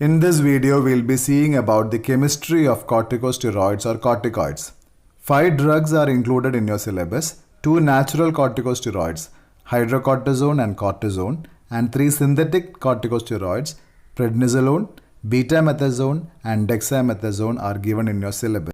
In this video, we'll be seeing about the chemistry of corticosteroids or corticoids. 5 drugs are included in your syllabus, 2 natural corticosteroids, hydrocortisone and cortisone, and 3 synthetic corticosteroids, prednisolone, betamethasone and dexamethasone are given in your syllabus.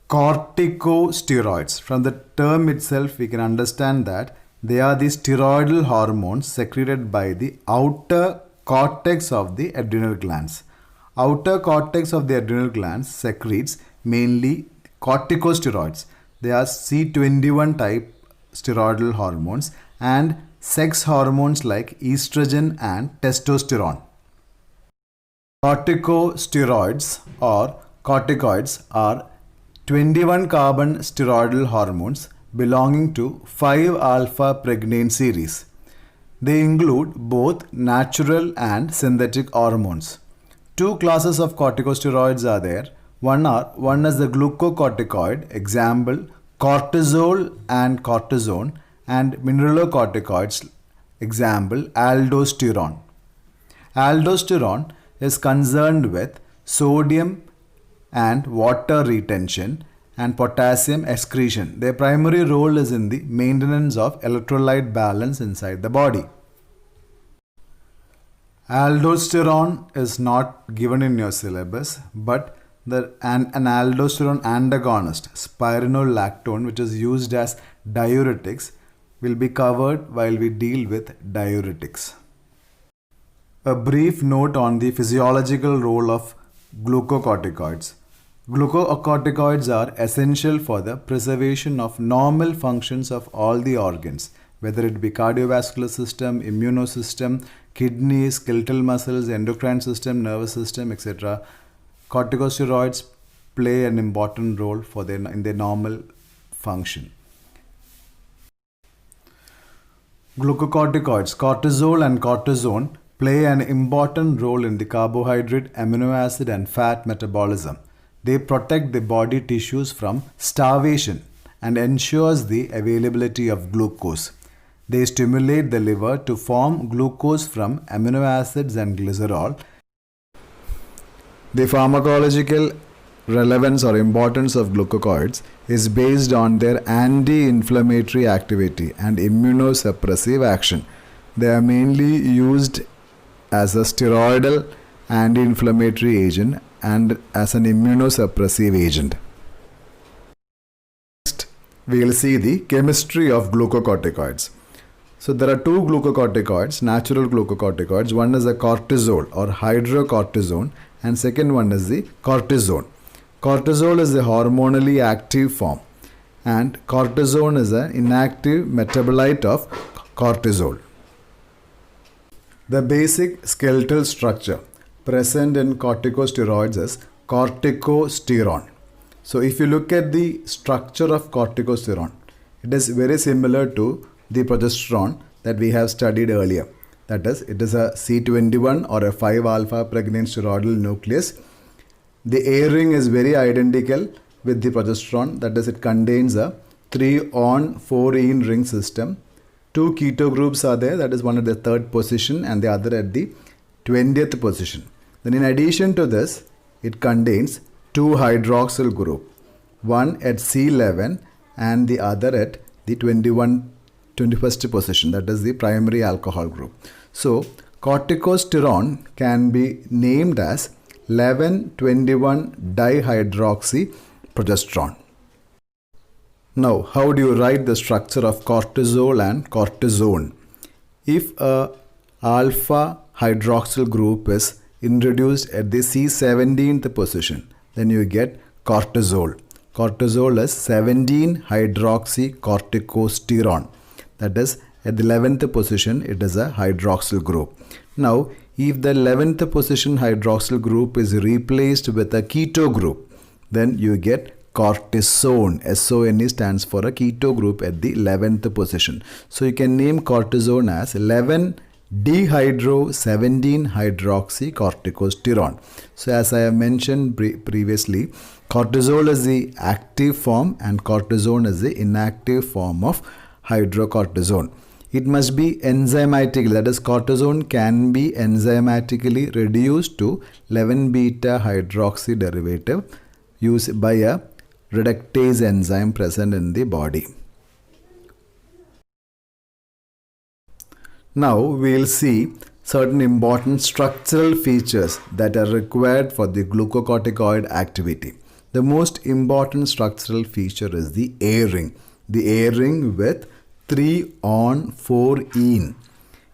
Corticosteroids. From the term itself, we can understand that they are the steroidal hormones secreted by the outer cortex of the adrenal glands. Outer cortex of the adrenal glands secretes mainly corticosteroids. They are C21 type steroidal hormones and sex hormones like estrogen and testosterone. Corticosteroids or corticoids are 21 carbon steroidal hormones belonging to 5-alpha pregnane series. They include both natural and synthetic hormones. 2 classes of corticosteroids are there. One is the glucocorticoid, example cortisol and cortisone, and mineralocorticoids, example aldosterone. Aldosterone is concerned with sodium and water retention and potassium excretion. Their primary role is in the maintenance of electrolyte balance inside the body. Aldosterone is not given in your syllabus, but an aldosterone antagonist, spironolactone, which is used as diuretics, will be covered while we deal with diuretics. A brief note on the physiological role of glucocorticoids. Glucocorticoids are essential for the preservation of normal functions of all the organs, whether it be cardiovascular system, immunosystem, kidneys, skeletal muscles, endocrine system, nervous system, etc. Corticosteroids play an important role in their normal function. Glucocorticoids, cortisol and cortisone, play an important role in the carbohydrate, amino acid and fat metabolism. They protect the body tissues from starvation and ensures the availability of glucose. They stimulate the liver to form glucose from amino acids and glycerol. The pharmacological relevance or importance of glucocorticoids is based on their anti-inflammatory activity and immunosuppressive action. They are mainly used as a steroidal anti-inflammatory agent and as an immunosuppressive agent. Next, we will see the chemistry of glucocorticoids. So there are 2 glucocorticoids, natural glucocorticoids. One is a cortisol or hydrocortisone and second one is the cortisone. Cortisol is the hormonally active form and cortisone is an inactive metabolite of cortisol. The basic skeletal structure present in corticosteroids is corticosterone. So if you look at the structure of corticosterone, it is very similar to the progesterone that we have studied earlier. That is, it is a C21 or a 5-alpha pregnane steroidal nucleus. The A ring is very identical with the progesterone. That is, it contains a 3-on 4-ene ring system. 2 keto groups are there. That is, one at the 3rd position and the other at the 20th position. Then in addition to this, it contains 2 hydroxyl group, one at C11 and the other at the 21st position, that is the primary alcohol group. So corticosterone can be named as 11,21 dihydroxyprogesterone. Now, how do you write the structure of cortisol and cortisone? If a alpha hydroxyl group is introduced at the C17th position, then you get cortisol. Cortisol is 17-hydroxycorticosterone. That is, at the 11th position, it is a hydroxyl group. Now, if the 11th position hydroxyl group is replaced with a keto group, then you get cortisone. SONE stands for a keto group at the 11th position. So, you can name cortisone as 11-dehydro-17-hydroxycorticosterone. So, as I have mentioned previously, cortisol is the active form and cortisone is the inactive form of hydrocortisone. it must be enzymatically, that is cortisone can be enzymatically reduced to 11-beta hydroxy derivative used by a reductase enzyme present in the body. Now we will see certain important structural features that are required for the glucocorticoid activity. The most important structural feature is the A ring. The A ring with 3-on-4-ene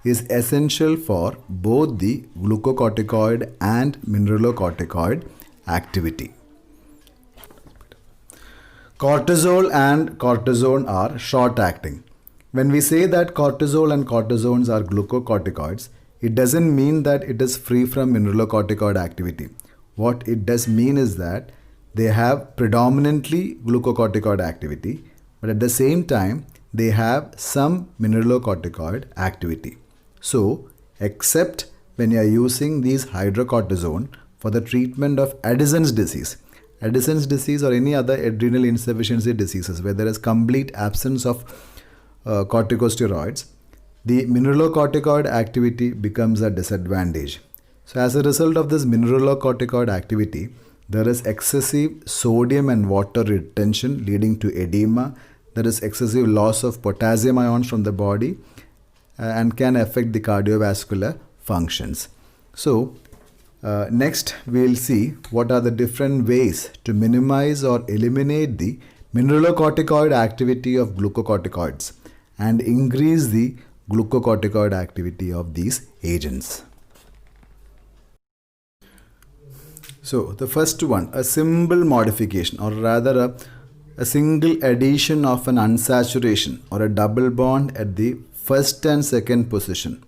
is essential for both the glucocorticoid and mineralocorticoid activity. Cortisol and cortisone are short-acting. When we say that cortisol and cortisones are glucocorticoids, it doesn't mean that it is free from mineralocorticoid activity. What it does mean is that they have predominantly glucocorticoid activity, but at the same time, they have some mineralocorticoid activity. So, except when you are using these hydrocortisone for the treatment of Addison's disease or any other adrenal insufficiency diseases where there is complete absence of corticosteroids, the mineralocorticoid activity becomes a disadvantage. So as a result of this mineralocorticoid activity, there is excessive sodium and water retention leading to edema. There is excessive loss of potassium ions from the body and can affect the cardiovascular functions. So next we will see what are the different ways to minimize or eliminate the mineralocorticoid activity of glucocorticoids and increase the glucocorticoid activity of these agents. So the first one, a simple modification or rather a single addition of an unsaturation or a double bond at the first and second position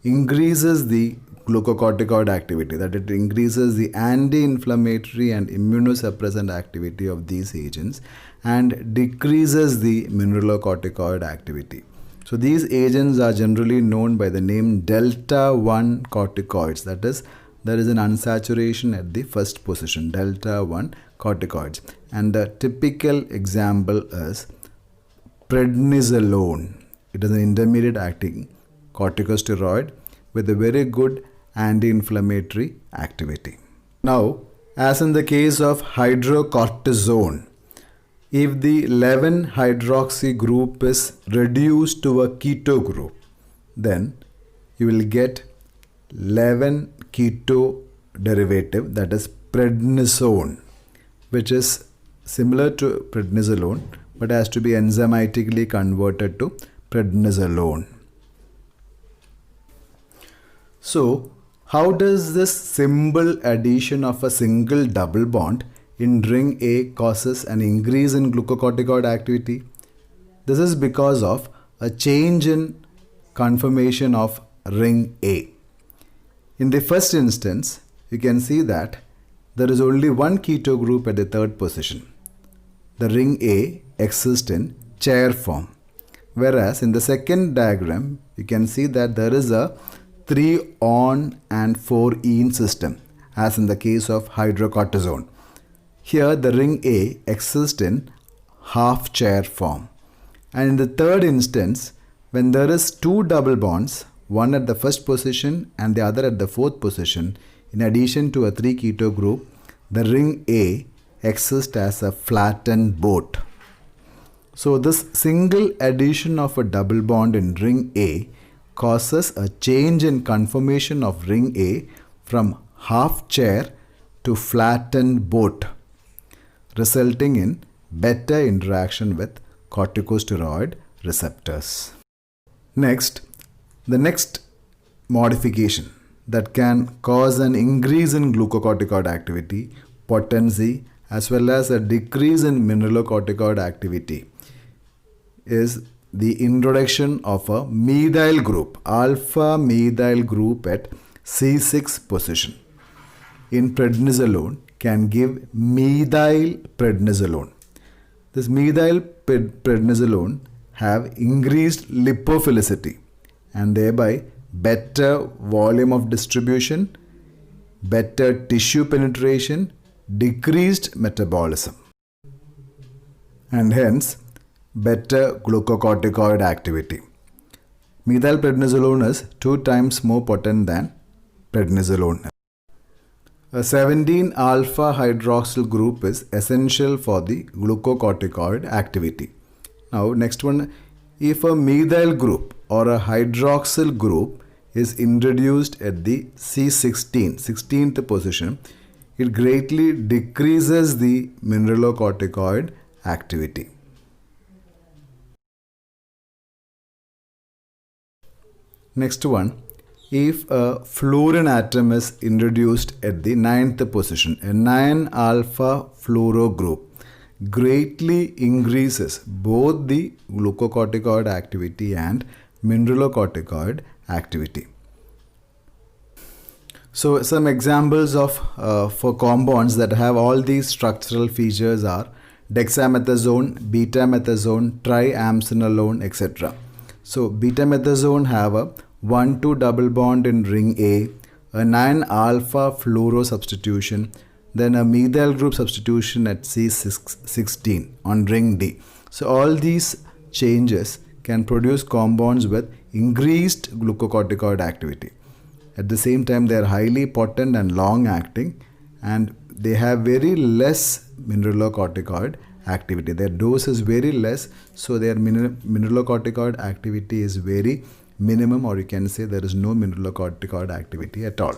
increases the glucocorticoid activity, that it increases the anti-inflammatory and immunosuppressant activity of these agents and decreases the mineralocorticoid activity. So these agents are generally known by the name delta 1 corticoids, that is, there is an unsaturation at the first position, delta 1 corticoids. And the typical example is prednisolone. It is an intermediate acting corticosteroid with a very good anti-inflammatory activity. Now, as in the case of hydrocortisone, if the 11-hydroxy group is reduced to a keto group, then you will get 11-keto derivative, that is prednisone, which is similar to prednisolone but has to be enzymatically converted to prednisolone. So, how does this simple addition of a single double bond in ring A causes an increase in glucocorticoid activity? This is because of a change in conformation of ring A. In the first instance, you can see that there is only one keto group at the third position. The ring A exists in chair form. Whereas in the second diagram, you can see that there is a 3-on and 4-ene system, as in the case of hydrocortisone. Here the ring A exists in half chair form. And in the third instance, when there is two double bonds, one at the first position and the other at the fourth position, in addition to a 3-keto group, the ring A exists as a flattened boat. So this single addition of a double bond in ring A causes a change in conformation of ring A from half chair to flattened boat, resulting in better interaction with corticosteroid receptors. Next, the next modification that can cause an increase in glucocorticoid activity, potency, as well as a decrease in mineralocorticoid activity is the introduction of a methyl group, alpha methyl group at C6 position in prednisolone can give methyl prednisolone. This methyl prednisolone have increased lipophilicity and thereby better volume of distribution, better tissue penetration, decreased metabolism, and hence better glucocorticoid activity. Methylprednisolone is 2 times more potent than prednisolone. A 17 alpha hydroxyl group is essential for the glucocorticoid activity. Now next one, if a methyl group or a hydroxyl group is introduced at the C16, 16th position, it greatly decreases the mineralocorticoid activity. Next one, if a fluorine atom is introduced at the 9th position, a 9 alpha fluoro group greatly increases both the glucocorticoid activity and mineralocorticoid activity. So some examples of for compounds that have all these structural features are dexamethasone, betamethasone, triamcinolone, etc. So betamethasone have a 1,2 double bond in ring a 9 alpha fluoro substitution, then a methyl group substitution at C16 on ring D. So all these changes can produce compounds with increased glucocorticoid activity. At the same time, they are highly potent and long acting, and they have very less mineralocorticoid activity. Their dose is very less, so their mineralocorticoid activity is very minimum, or you can say there is no mineralocorticoid activity at all.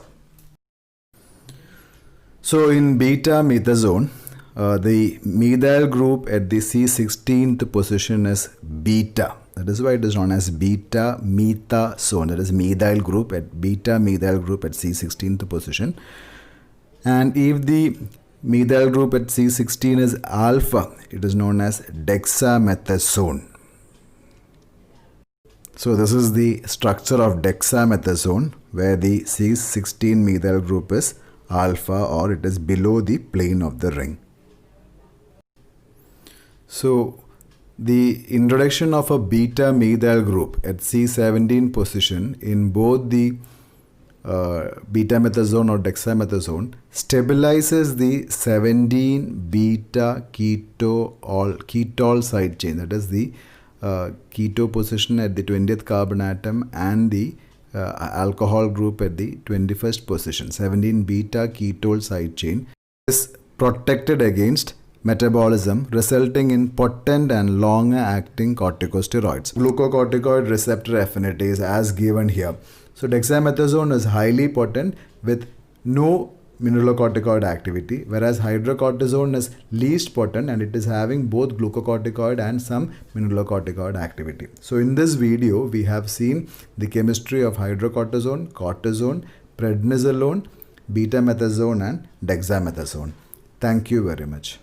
So in betamethasone, the methyl group at the C16th position is beta. That is why it is known as betamethasone. That is methyl group at beta-methyl group at C16th position. And if the methyl group at C16 is alpha, it is known as dexamethasone. So this is the structure of dexamethasone, where the C16 methyl group is alpha, or it is below the plane of the ring. So the introduction of a beta-methyl group at C17 position in both the betamethasone or dexamethasone stabilizes the 17 beta ketol side chain. That is the keto position at the 20th carbon atom and the alcohol group at the 21st position. 17 beta ketol side chain is protected against metabolism, resulting in potent and longer acting corticosteroids. Glucocorticoid receptor affinity is as given here. So dexamethasone is highly potent with no mineralocorticoid activity, whereas hydrocortisone is least potent and it is having both glucocorticoid and some mineralocorticoid activity. So in this video, we have seen the chemistry of hydrocortisone, cortisone, prednisolone, betamethasone and dexamethasone. Thank you very much.